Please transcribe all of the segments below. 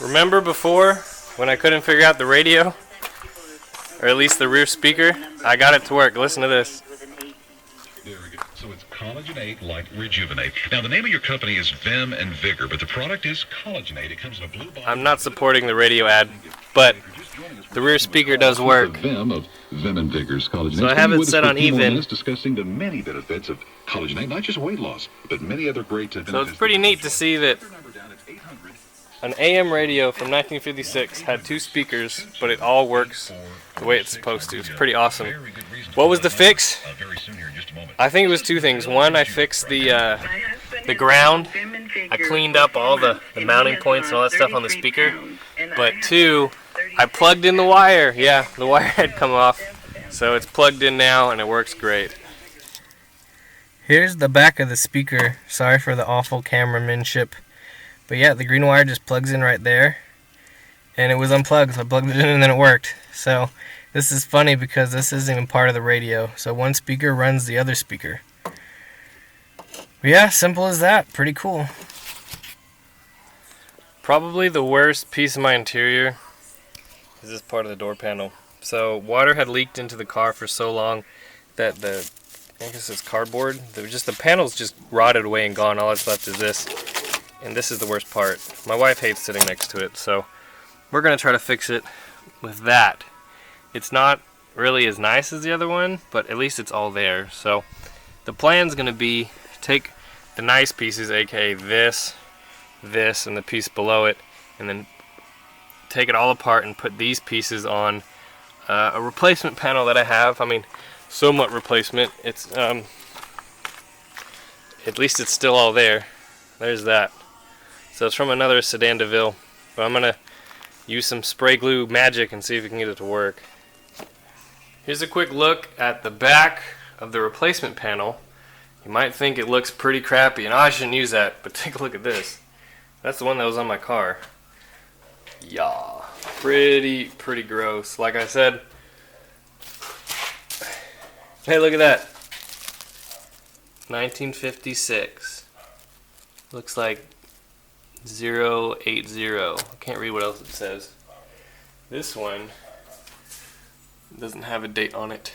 Remember before when I couldn't figure out the radio? Or at least the rear speaker? I got it to work. Listen to this. There we go. So it's Collagenate Light Rejuvenate. Now the name of your company is Vim and Vigor, but the product is Collagenate. It comes in a blue bottle. I'm not supporting the radio ad, but the rear speaker does work. Vim of Vim and Vigor's Collagenate. So I have it set on even. Discussing the many benefits of Collagenate, not just weight loss, but many other great benefits. So it's pretty neat to see that an AM radio from 1956 had two speakers, but it all works the way it's supposed to. It's pretty awesome. What was the fix? I think it was two things. One, I fixed the ground. I cleaned up all the mounting points and all that stuff on the speaker. But two, I plugged in the wire. Yeah, the wire had come off. So it's plugged in now and it works great. Here's the back of the speaker. Sorry for the awful cameramanship. But yeah, the green wire just plugs in right there. And it was unplugged, so I plugged it in and then it worked. So this is funny because this isn't even part of the radio. So one speaker runs the other speaker. But yeah, simple as that. Pretty cool. Probably the worst piece of my interior is this part of the door panel. So water had leaked into the car for so long that I guess it's cardboard. The panel's just rotted away and gone. All that's left is this. And this is the worst part. My wife hates sitting next to it, so we're going to try to fix it with that. It's not really as nice as the other one, but at least it's all there. So the plan's going to be take the nice pieces, aka this, and the piece below it, and then take it all apart and put these pieces on a replacement panel that I have. I mean, somewhat replacement. It's at least it's still all there. There's that. So it's from another Sedan Deville, but I'm gonna use some spray glue magic and see if we can get it to work. Here's a quick look at the back of the replacement panel. You might think it looks pretty crappy, and I shouldn't use that, but take a look at this. That's the one that was on my car. Yeah, pretty gross. Like I said, hey, look at that. 1956. Looks like 080. I can't read what else it says. This one doesn't have a date on it.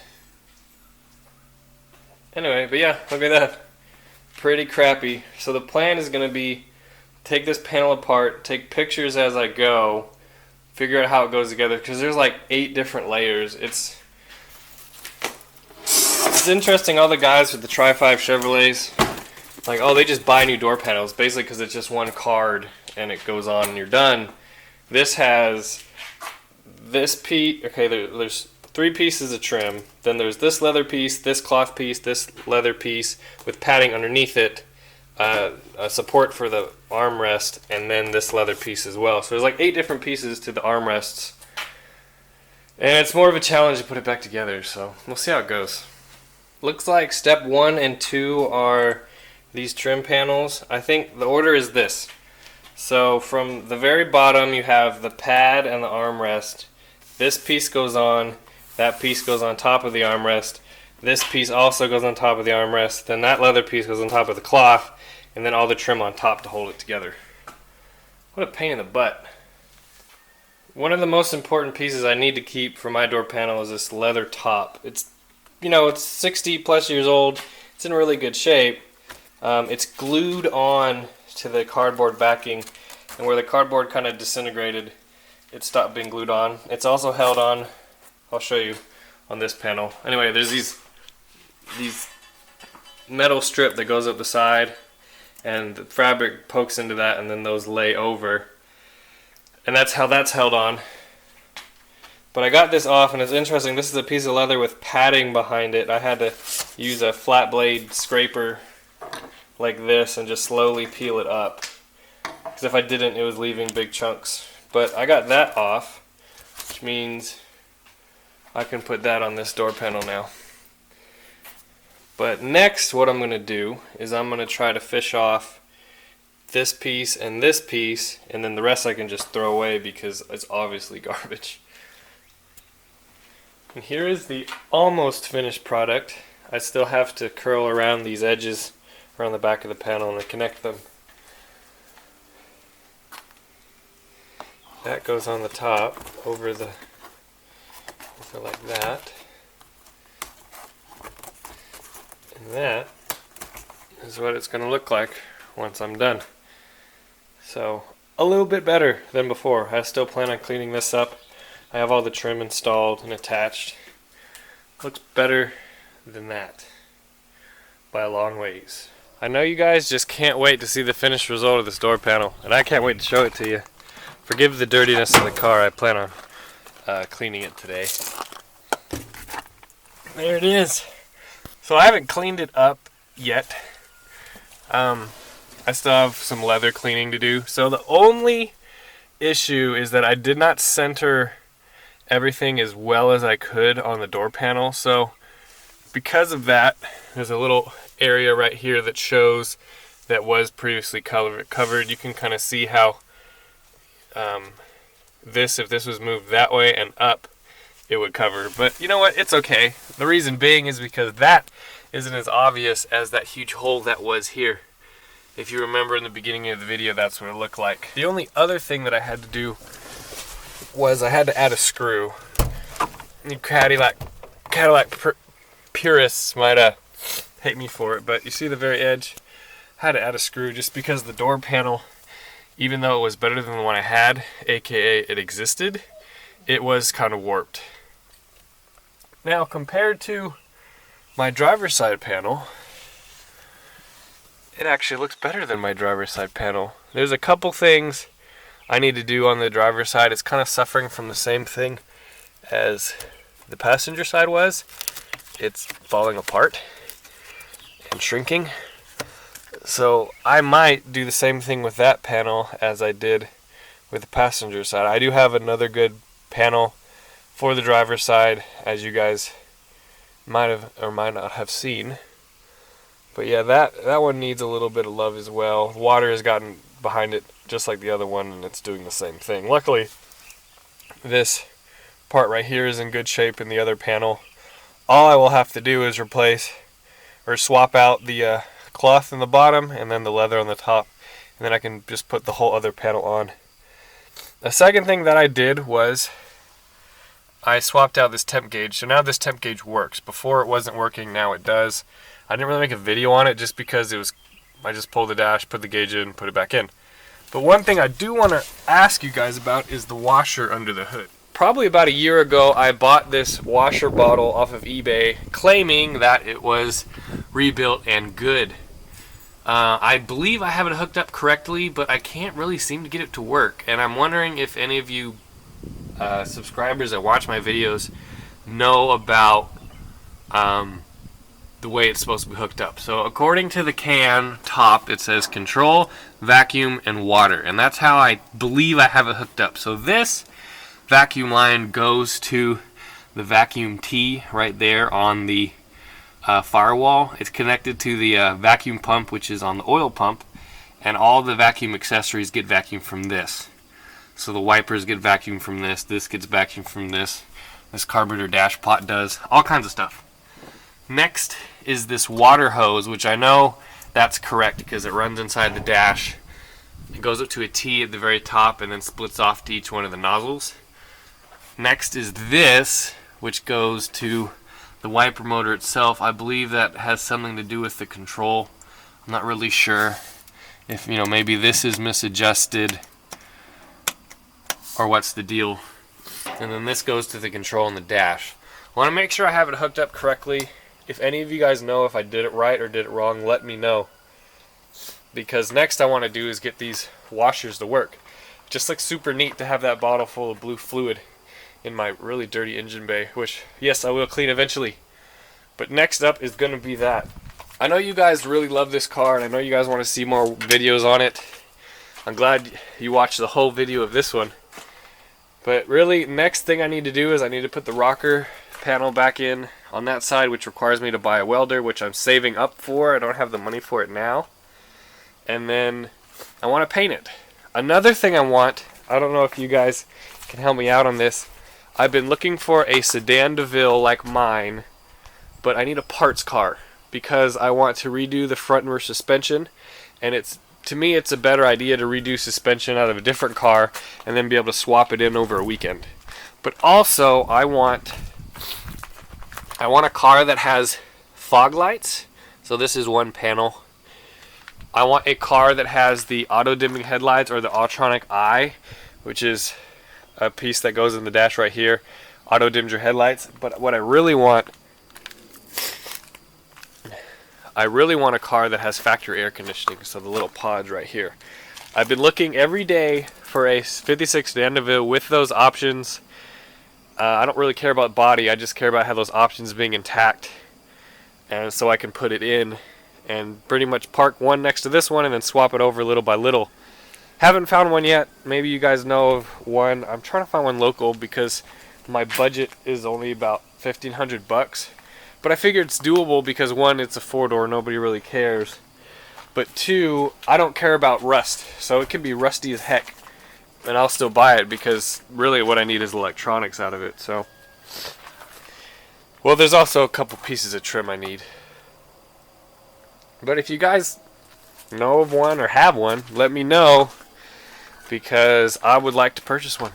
Anyway, but yeah, look at that. Pretty crappy. So the plan is going to be take this panel apart, take pictures as I go, figure out how it goes together, because there's like 8 different layers. It's interesting, all the guys with the Tri-5 Chevrolets, like, oh, they just buy new door panels, basically because it's just one card and it goes on and you're done. This has this piece, okay, there's 3 pieces of trim, then there's this leather piece, this cloth piece, this leather piece with padding underneath it, a support for the armrest, and then this leather piece as well. So there's like 8 different pieces to the armrests, and it's more of a challenge to put it back together, so we'll see how it goes. Looks like step 1 and 2 are these trim panels. I think the order is this. So from the very bottom you have the pad and the armrest. This piece goes on, that piece goes on top of the armrest, this piece also goes on top of the armrest, then that leather piece goes on top of the cloth, and then all the trim on top to hold it together. What a pain in the butt. One of the most important pieces I need to keep for my door panel is this leather top. It's, you know, it's 60 plus years old. It's in really good shape. It's glued on to the cardboard backing, and where the cardboard kind of disintegrated, it stopped being glued on. It's also held on, I'll show you on this panel. Anyway, there's these metal strip that goes up the side, and the fabric pokes into that, and then those lay over, and that's how that's held on. But I got this off, and it's interesting. This is a piece of leather with padding behind it. I had to use a flat blade scraper like this and just slowly peel it up, because if I didn't, it was leaving big chunks. But I got that off, which means I can put that on this door panel now. But next, what I'm going to do is I'm going to try to fish off this piece, and then the rest I can just throw away because it's obviously garbage. And here is the almost finished product. I still have to curl around these edges around the back of the panel and connect them. that goes on the top over like that. And that is what it's going to look like once I'm done. So a little bit better than before. I still plan on cleaning this up. I have all the trim installed and attached. Looks better than that by a long ways. I know you guys just can't wait to see the finished result of this door panel, and I can't wait to show it to you. Forgive the dirtiness in the car. I plan on cleaning it today. There it is. So I haven't cleaned it up yet. I still have some leather cleaning to do. So the only issue is that I did not center everything as well as I could on the door panel. So because of that, there's a little area right here that shows that was previously covered. You can kind of see how if this was moved that way and up, it would cover. But you know what? It's okay. The reason being is because that isn't as obvious as that huge hole that was here. If you remember in the beginning of the video, that's what it looked like. The only other thing that I had to do was I had to add a screw. You Cadillac purists might hate me for it, but you see the very edge? I had to add a screw just because the door panel, even though it was better than the one I had, aka it existed, it was kind of warped. Now compared to my driver's side panel, it actually looks better than my driver's side panel. There's a couple things I need to do on the driver's side. It's kind of suffering from the same thing as the passenger side was. It's falling apart and shrinking. So I might do the same thing with that panel as I did with the passenger side. I do have another good panel for the driver's side, as you guys might have or might not have seen. But yeah, that one needs a little bit of love as well. Water has gotten behind it just like the other one, and it's doing the same thing. Luckily, this part right here is in good shape in the other panel. All I will have to do is replace or swap out the cloth in the bottom and then the leather on the top, and then I can just put the whole other panel on. The second thing that I did was I swapped out this temp gauge. So now this temp gauge works. Before it wasn't working, now it does. I didn't really make a video on it just because I just pulled the dash, put the gauge in, put it back in. But one thing I do want to ask you guys about is the washer under the hood. Probably about a year ago, I bought this washer bottle off of eBay, claiming that it was rebuilt and good. I believe I have it hooked up correctly, but I can't really seem to get it to work. And I'm wondering if any of you subscribers that watch my videos know about the way it's supposed to be hooked up. So according to the can top, it says control, vacuum, and water. And that's how I believe I have it hooked up. So this vacuum line goes to the vacuum T right there on the firewall. It's connected to the vacuum pump, which is on the oil pump, and all the vacuum accessories get vacuumed from this. So the wipers get vacuumed from this gets vacuumed from this carburetor dash pot does, all kinds of stuff. Next is this water hose, which I know that's correct because it runs inside the dash. It goes up to a T at the very top and then splits off to each one of the nozzles. Next is this, which goes to the wiper motor itself. I believe that has something to do with the control. I'm not really sure if, maybe this is misadjusted or what's the deal. And then this goes to the control on the dash. I want to make sure I have it hooked up correctly. If any of you guys know if I did it right or did it wrong, let me know. Because next I want to do is get these washers to work. It just looks super neat to have that bottle full of blue fluid in my really dirty engine bay, which, yes, I will clean eventually. But next up is going to be that. I know you guys really love this car, and I know you guys want to see more videos on it. I'm glad you watched the whole video of this one. But really, next thing I need to do is I need to put the rocker panel back in on that side, which requires me to buy a welder, which I'm saving up for. I don't have the money for it now. And then I want to paint it. Another thing I want, I don't know if you guys can help me out on this. I've been looking for a Sedan Deville like mine, but I need a parts car because I want to redo the front and rear suspension, and it's to me, it's a better idea to redo suspension out of a different car and then be able to swap it in over a weekend. But also, I want a car that has fog lights. So this is one panel. I want a car that has the auto dimming headlights, or the Autronic Eye, which is a piece that goes in the dash right here. Auto dims your headlights. But what I really want a car that has factory air conditioning, so the little pods right here. I've been looking every day for a 56 Sedan Deville with those options. I don't really care about body, I just care about how those options being intact, and so I can put it in and pretty much park one next to this one and then swap it over little by little. Haven't found one yet. Maybe you guys know of one. I'm trying to find one local because my budget is only about $1,500. But I figure it's doable because one, it's a 4-door, nobody really cares. But two, I don't care about rust, so it can be rusty as heck, and I'll still buy it because really what I need is electronics out of it. So, well, there's also a couple pieces of trim I need. But if you guys know of one or have one, let me know, because I would like to purchase one.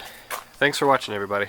Thanks for watching, everybody.